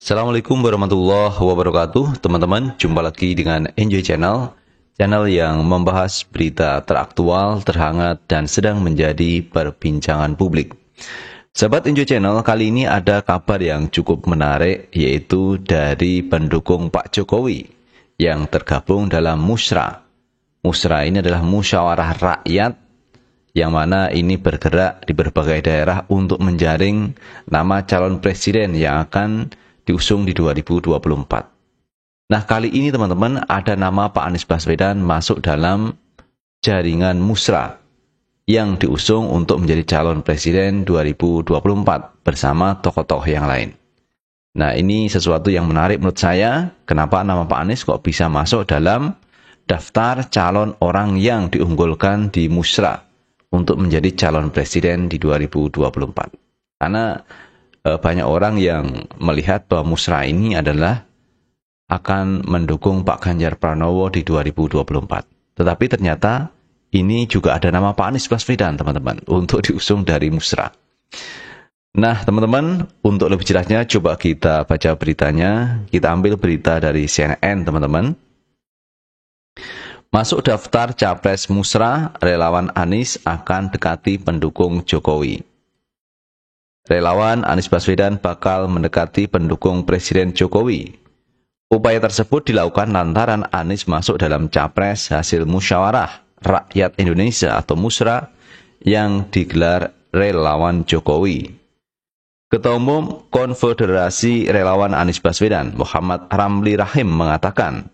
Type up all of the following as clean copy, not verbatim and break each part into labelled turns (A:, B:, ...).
A: Assalamualaikum warahmatullahi wabarakatuh. Teman-teman, jumpa lagi dengan Enjoy Channel, channel yang membahas berita teraktual, terhangat, dan sedang menjadi perbincangan publik. Sahabat Enjoy Channel, kali ini ada kabar yang cukup menarik, yaitu dari pendukung Pak Jokowi yang tergabung dalam Musra. Musra ini adalah musyawarah rakyat yang mana ini bergerak di berbagai daerah untuk menjaring nama calon presiden yang akan diusung di 2024. Nah, kali ini teman-teman ada nama Pak Anies Baswedan masuk dalam jaringan Musra yang diusung untuk menjadi calon presiden 2024 bersama tokoh-tokoh yang lain. Nah, ini sesuatu yang menarik menurut saya. Kenapa nama Pak Anies kok bisa masuk dalam daftar calon orang yang diunggulkan di Musra untuk menjadi calon presiden di 2024? Karena banyak orang yang melihat bahwa Musra ini adalah akan mendukung Pak Ganjar Pranowo di 2024. Tetapi ternyata ini juga ada nama Pak Anies Baswedan, teman-teman, untuk diusung dari Musra. Nah, teman-teman, untuk lebih jelasnya coba kita baca beritanya. Kita ambil berita dari CNN, teman-teman. Masuk daftar Capres Musra, relawan Anies akan dekati pendukung Jokowi. Relawan Anies Baswedan bakal mendekati pendukung Presiden Jokowi. Upaya tersebut dilakukan lantaran Anies masuk dalam Capres hasil musyawarah rakyat Indonesia atau Musra yang digelar relawan Jokowi. Ketua Umum Konfederasi Relawan Anies Baswedan, Muhammad Ramli Rahim, mengatakan,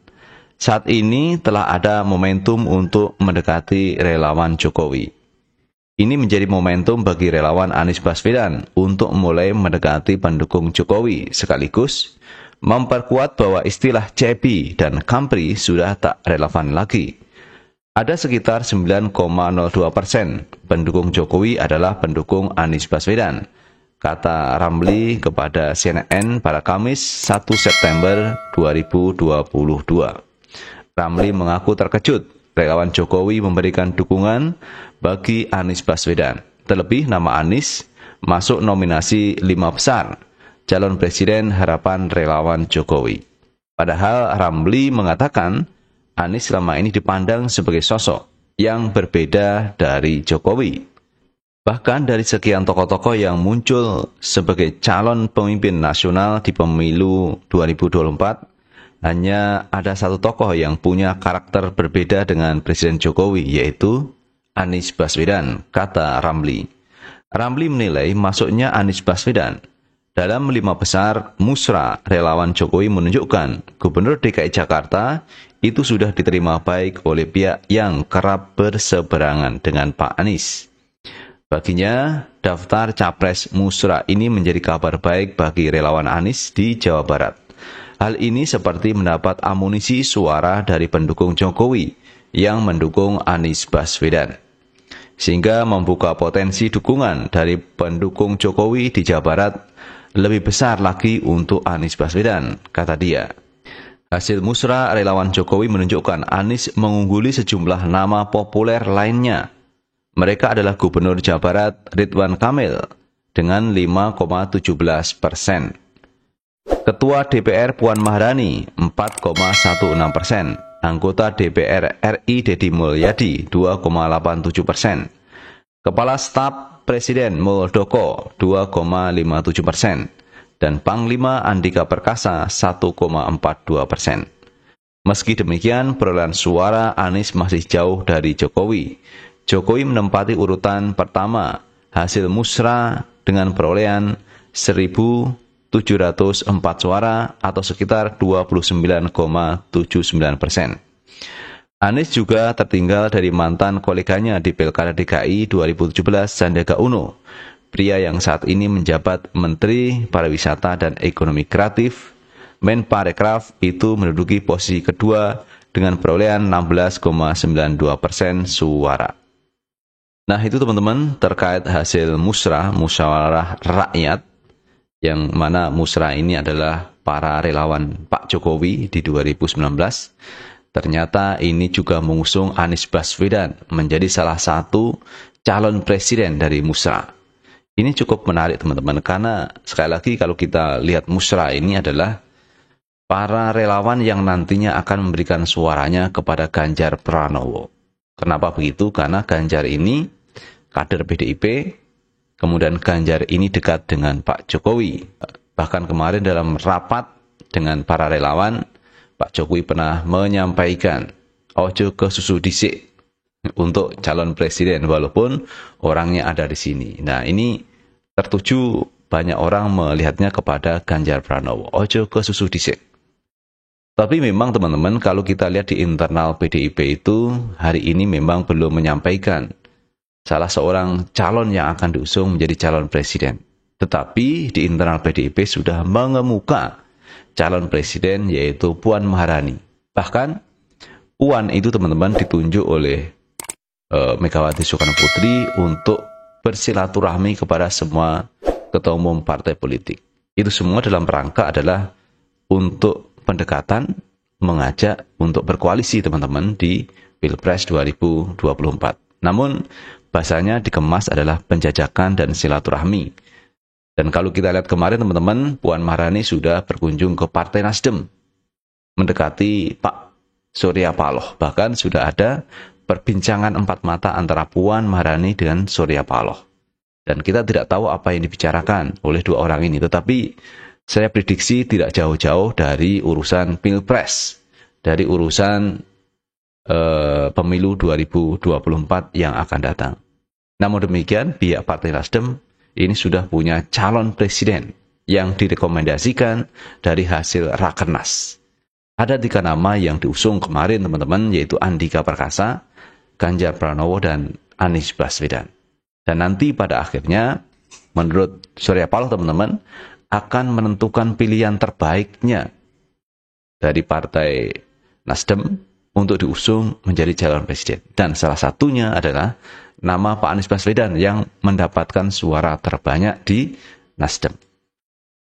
A: saat ini telah ada momentum untuk mendekati relawan Jokowi. Ini menjadi momentum bagi relawan Anies Baswedan untuk mulai mendekati pendukung Jokowi, sekaligus memperkuat bahwa istilah cepi dan kampri sudah tak relevan lagi. Ada sekitar 9,02% pendukung Jokowi adalah pendukung Anies Baswedan, kata Ramli kepada CNN pada Kamis 1 September 2022. Ramli mengaku terkejut relawan Jokowi memberikan dukungan bagi Anies Baswedan. Terlebih nama Anies masuk nominasi 5 besar calon presiden harapan relawan Jokowi. Padahal Ramli mengatakan Anies selama ini dipandang sebagai sosok yang berbeda dari Jokowi. Bahkan dari sekian tokoh-tokoh yang muncul sebagai calon pemimpin nasional di pemilu 2024, hanya ada satu tokoh yang punya karakter berbeda dengan Presiden Jokowi, yaitu Anies Baswedan, kata Ramli. Ramli menilai masuknya Anies Baswedan dalam 5 besar Musra relawan Jokowi menunjukkan Gubernur DKI Jakarta itu sudah diterima baik oleh pihak yang kerap berseberangan dengan Pak Anies. Baginya, daftar Capres Musra ini menjadi kabar baik bagi relawan Anies di Jawa Barat. Hal ini seperti mendapat amunisi suara dari pendukung Jokowi yang mendukung Anies Baswedan, sehingga membuka potensi dukungan dari pendukung Jokowi di Jawa Barat lebih besar lagi untuk Anies Baswedan, kata dia. Hasil Musra relawan Jokowi menunjukkan Anies mengungguli sejumlah nama populer lainnya. Mereka adalah Gubernur Jawa Barat Ridwan Kamil dengan 5,17%. Ketua DPR Puan Maharani 4,16%, anggota DPR RI Deddy Mulyadi 2,87%, Kepala Staf Presiden Muldoko 2,57%, dan Panglima Andika Perkasa 1,42%. Meski demikian, perolehan suara Anies masih jauh dari Jokowi. Jokowi menempati urutan pertama hasil Musra dengan perolehan 1.704 suara atau sekitar 29,79%. Anies juga tertinggal dari mantan koleganya di Pilkada DKI 2017, Sandiaga Uno, pria yang saat ini menjabat Menteri Pariwisata dan Ekonomi Kreatif. Menparekraf itu menduduki posisi kedua dengan perolehan 16,92% suara. Nah, itu teman-teman terkait hasil Musra, musyawarah rakyat, yang mana Musra ini adalah para relawan Pak Jokowi di 2019. Ternyata ini juga mengusung Anies Baswedan menjadi salah satu calon presiden dari Musra. Ini cukup menarik teman-teman, karena sekali lagi kalau kita lihat musrah ini adalah para relawan yang nantinya akan memberikan suaranya kepada Ganjar Pranowo. Kenapa begitu? Karena Ganjar ini kader PDIP, kemudian Ganjar ini dekat dengan Pak Jokowi. Bahkan kemarin dalam rapat dengan para relawan, Pak Jokowi pernah menyampaikan, ojo ke susu dhisik untuk calon presiden walaupun orangnya ada di sini. Nah, ini tertuju banyak orang melihatnya kepada Ganjar Pranowo, ojo ke susu dhisik. Tapi memang teman-teman, kalau kita lihat di internal PDIP itu hari ini memang belum menyampaikan salah seorang calon yang akan diusung menjadi calon presiden. Tetapi di internal PDIP sudah mengemuka calon presiden, yaitu Puan Maharani. Bahkan Puan itu teman-teman ditunjuk oleh Megawati Soekarno Putri untuk bersilaturahmi kepada semua ketua umum partai politik. Itu semua dalam rangka adalah untuk pendekatan, mengajak untuk berkoalisi teman-teman di Pilpres 2024. Namun bahasanya dikemas adalah penjajakan dan silaturahmi. Dan kalau kita lihat kemarin teman-teman, Puan Maharani sudah berkunjung ke Partai Nasdem, mendekati Pak Surya Paloh. Bahkan sudah ada perbincangan empat mata antara Puan Maharani dengan Surya Paloh. Dan kita tidak tahu apa yang dibicarakan oleh dua orang ini. Tetapi saya prediksi tidak jauh-jauh dari urusan Pilpres, dari urusan pemilu 2024 yang akan datang. Namun demikian, pihak Partai Nasdem ini sudah punya calon presiden yang direkomendasikan dari hasil Rakernas. Ada 3 nama yang diusung kemarin teman-teman, yaitu Andika Perkasa, Ganjar Pranowo, dan Anies Baswedan. Dan nanti pada akhirnya, menurut Surya Paloh teman-teman, akan menentukan pilihan terbaiknya dari Partai Nasdem untuk diusung menjadi calon presiden. Dan salah satunya adalah nama Pak Anies Baswedan yang mendapatkan suara terbanyak di Nasdem.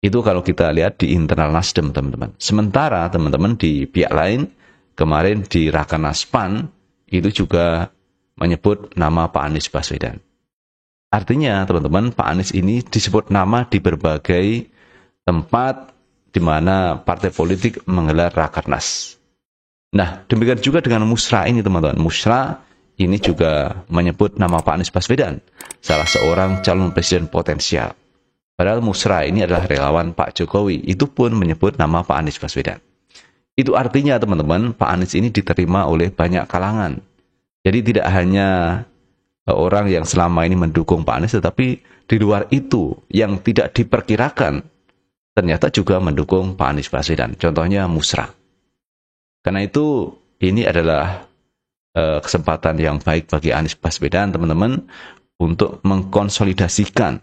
A: Itu kalau kita lihat di internal Nasdem teman-teman. Sementara teman-teman di pihak lain, kemarin di Rakernas PAN, itu juga menyebut nama Pak Anies Baswedan. Artinya teman-teman, Pak Anies ini disebut nama di berbagai tempat di mana partai politik menggelar Rakernas. Nah, demikian juga dengan musrah ini teman-teman. Musrah ini juga menyebut nama Pak Anies Baswedan, salah seorang calon presiden potensial. Padahal musrah ini adalah relawan Pak Jokowi, itu pun menyebut nama Pak Anies Baswedan. Itu artinya teman-teman, Pak Anies ini diterima oleh banyak kalangan. Jadi tidak hanya orang yang selama ini mendukung Pak Anies, tetapi di luar itu yang tidak diperkirakan ternyata juga mendukung Pak Anies Baswedan. Contohnya musrah. Karena itu ini adalah kesempatan yang baik bagi Anies Baswedan teman-teman untuk mengkonsolidasikan,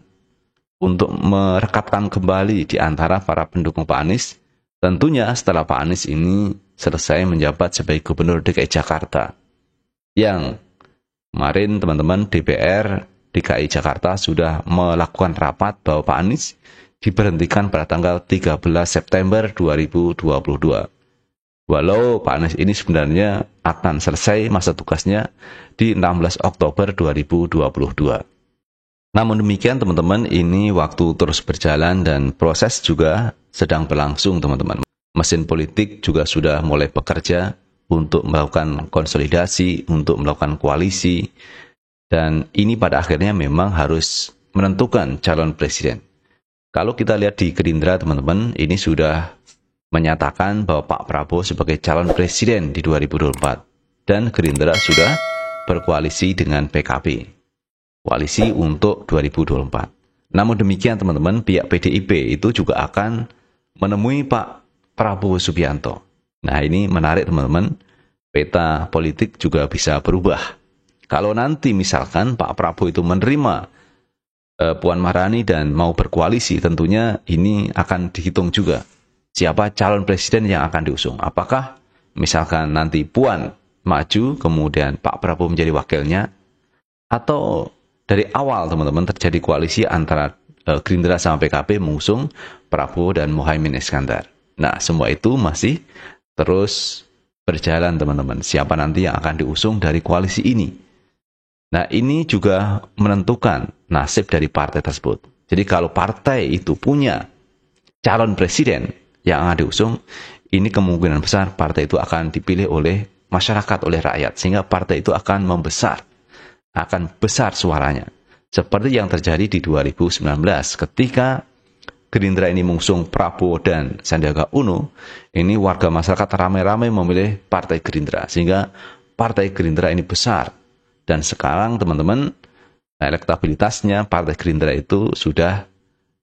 A: untuk merekatkan kembali di antara para pendukung Pak Anies. Tentunya setelah Pak Anies ini selesai menjabat sebagai Gubernur DKI Jakarta, yang kemarin teman-teman DPR DKI Jakarta sudah melakukan rapat bahwa Pak Anies diberhentikan pada tanggal 13 September 2022. Walau Pak Anies ini sebenarnya akan selesai masa tugasnya di 16 Oktober 2022. Namun demikian teman-teman, ini waktu terus berjalan dan proses juga sedang berlangsung teman-teman. Mesin politik juga sudah mulai bekerja untuk melakukan konsolidasi, untuk melakukan koalisi. Dan ini pada akhirnya memang harus menentukan calon presiden. Kalau kita lihat di Gerindra teman-teman, ini sudah menyatakan bahwa Pak Prabowo sebagai calon presiden di 2024. Dan Gerindra sudah berkoalisi dengan PKB. Koalisi untuk 2024. Namun demikian teman-teman, pihak PDIP itu juga akan menemui Pak Prabowo Subianto. Nah, ini menarik teman-teman. Peta politik juga bisa berubah. Kalau nanti misalkan Pak Prabowo itu menerima Puan Maharani dan mau berkoalisi, tentunya ini akan dihitung juga siapa calon presiden yang akan diusung. Apakah misalkan nanti Puan maju, kemudian Pak Prabowo menjadi wakilnya, atau dari awal teman-teman terjadi koalisi antara Gerindra sama PKB mengusung Prabowo dan Muhaimin Iskandar. Nah, semua itu masih terus berjalan teman-teman. Siapa nanti yang akan diusung dari koalisi ini? Nah, ini juga menentukan nasib dari partai tersebut. Jadi kalau partai itu punya calon presiden yang akan diusung, ini kemungkinan besar partai itu akan dipilih oleh masyarakat, oleh rakyat, sehingga partai itu akan membesar, akan besar suaranya. Seperti yang terjadi di 2019 ketika Gerindra ini mengusung Prabowo dan Sandiaga Uno, ini warga masyarakat ramai-ramai memilih Partai Gerindra, sehingga Partai Gerindra ini besar. Dan sekarang teman-teman, elektabilitasnya Partai Gerindra itu sudah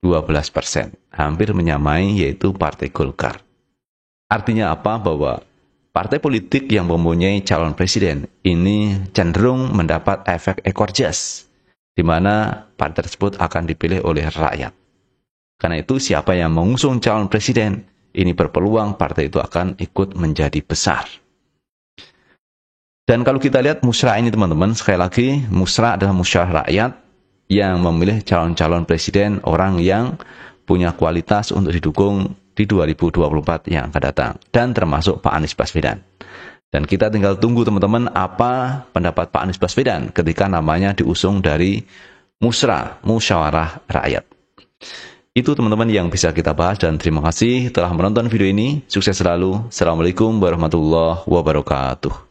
A: 12%, hampir menyamai yaitu Partai Golkar. Artinya apa? Bahwa partai politik yang mempunyai calon presiden ini cenderung mendapat efek ekor jas, di mana partai tersebut akan dipilih oleh rakyat. Karena itu siapa yang mengusung calon presiden, ini berpeluang partai itu akan ikut menjadi besar. Dan kalau kita lihat musra ini teman-teman, sekali lagi musra adalah musyawarah rakyat yang memilih calon-calon presiden, orang yang punya kualitas untuk didukung di 2024 yang akan datang. Dan termasuk Pak Anies Baswedan. Dan kita tinggal tunggu teman-teman apa pendapat Pak Anies Baswedan ketika namanya diusung dari musra, musyawarah rakyat. Itu teman-teman yang bisa kita bahas, dan terima kasih telah menonton video ini. Sukses selalu. Assalamualaikum warahmatullahi wabarakatuh.